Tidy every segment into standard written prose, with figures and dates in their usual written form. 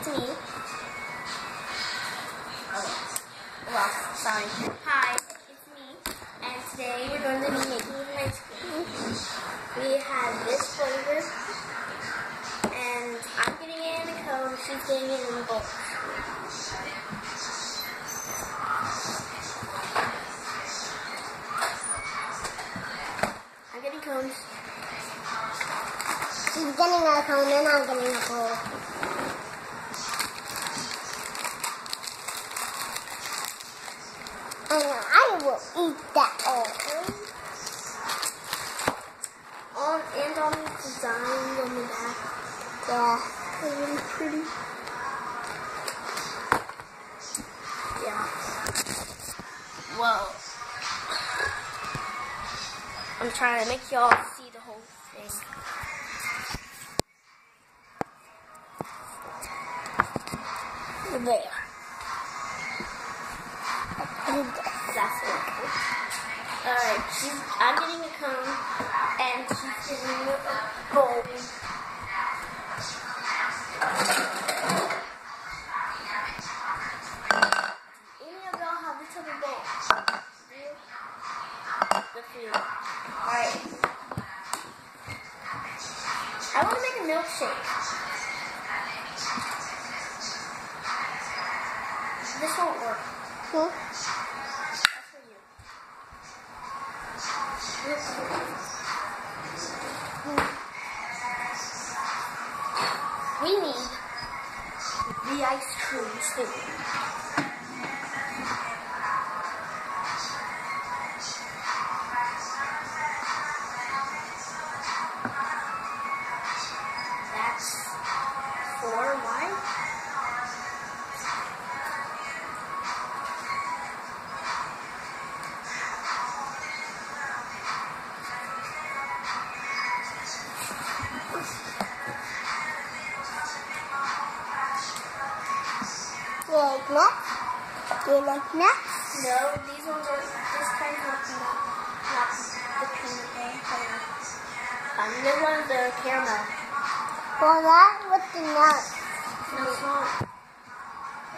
It's me. Well, sorry. Hi, it's me. And today we're going to be making an ice cream. We have this flavor. And I'm getting it in a cone. She's getting it in a bowl. I'm getting cones. She's getting a cone and I'm getting a bowl. And I will eat that all. And all these designs on the back. Yeah. They're really pretty. Yeah. Whoa. I'm trying to make y'all see the whole thing. There. That's it. Alright, I'm getting a cone, and she's getting a bowl. Any of y'all have this other bowl? The food. Alright. I want to make a milkshake. This won't work. That's for you. We need the ice cream too. That's 4 wine. You like nuts? Do you like nuts? No, these ones are this kind of not the peanut butter. This one's the caramel. Well, that with the nuts. No, it's not.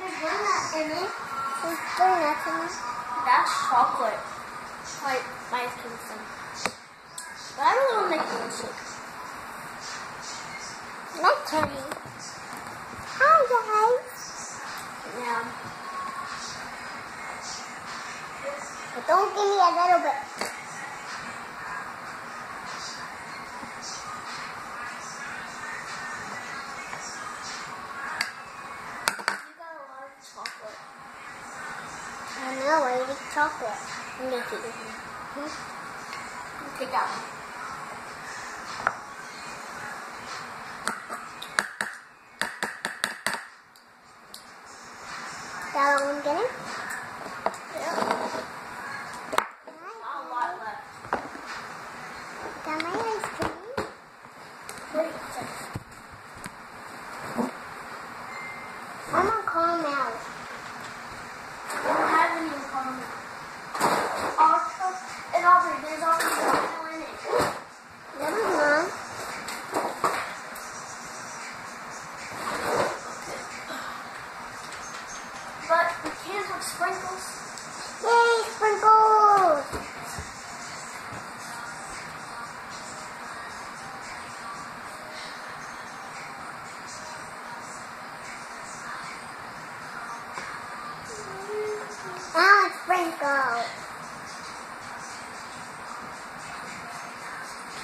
There's one nut in it. There's 3 nuts in it. That's chocolate. Like my ice cream thing. But I really want to make a milkshake. My turn. Hi guys. Yeah. But don't give me a little bit. You got a lot of chocolate. I know, I eat chocolate. I'm gonna take this one. Take that one. That one I'm getting? Yeah. Not a lot left. Got my ice cream. Wait a second. I'm on caramel. I don't have any caramel. Also, and Aubrey, there's already caramel in it. Never mind. But the kids with sprinkles. Yay, sprinkles! Sprinkles.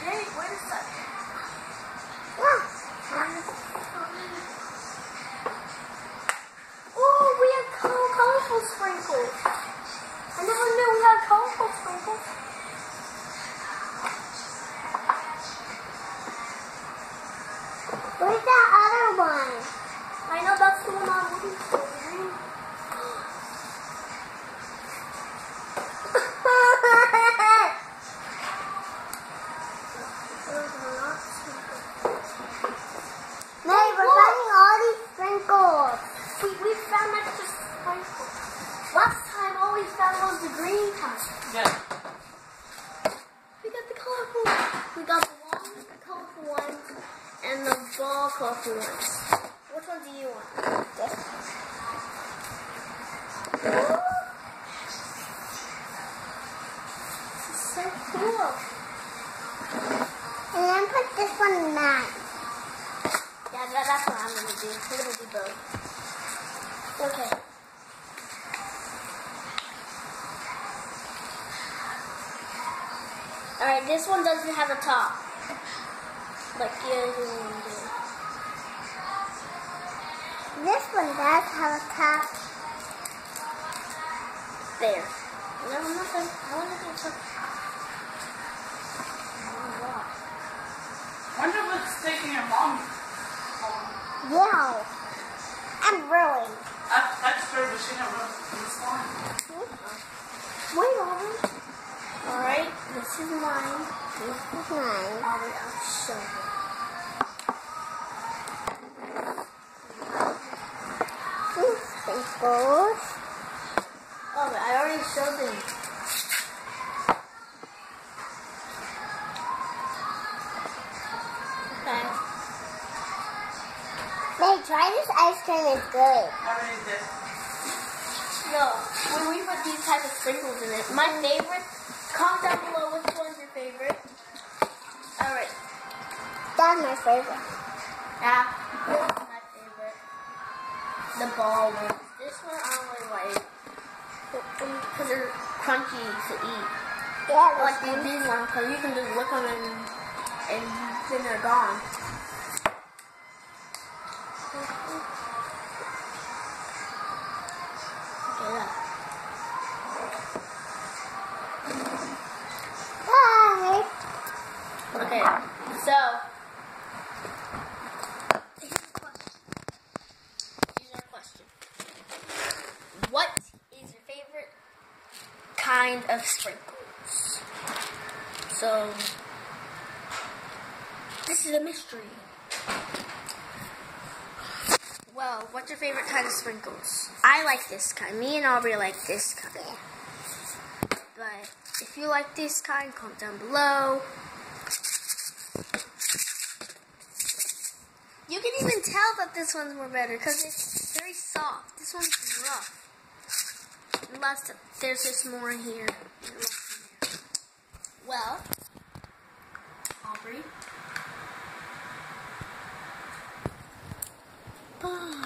Hey, wait a second. Oh, we have colorful sprinkles. I never knew we had colorful sprinkles. Where's that other one? I know that's the one I'm looking for. Hey, we're finding all these sprinkles. We found extra sprinkles. Last time, all we found was the green kind. Yeah. We got the colorful ones. We got the long colorful ones and the ball colorful ones. Which one do you want? This. This is so cool. And then put this one in mine. Yeah, that's what I'm gonna do. We're gonna do both. Okay. Alright, this one doesn't have a top. Like the other one did. This one does have a top. There. No, I'm not gonna. I want to do something. Wonder what's taking it long. Yeah. I'm really. I touched her, but she never responded. Wait, Aubrey. Alright, this is mine. This is mine. Aubrey, I'll show you. Sprinkles. Oh, but I already showed them. Okay. Hey, try this ice cream. It's good. I already did. No, when we put these type of sprinkles in it, my favorite, comment down below which one's your favorite. Alright. That's my favorite. Yeah, this is my favorite. The ball ones. This one I don't really like. Because they're crunchy to eat. Yeah, I like these ones because you can just lick them and then they're gone. Okay, look. Bye. Okay, so here's our question. What is your favorite kind of sprinkles? So this is a mystery. Well, what's your favorite kind of sprinkles? I like this kind. Me and Aubrey like this kind. But if you like this kind, comment down below. You can even tell that this one's more better because it's very soft. This one's rough. Unless there's just more in here. Well, Aubrey. Bye.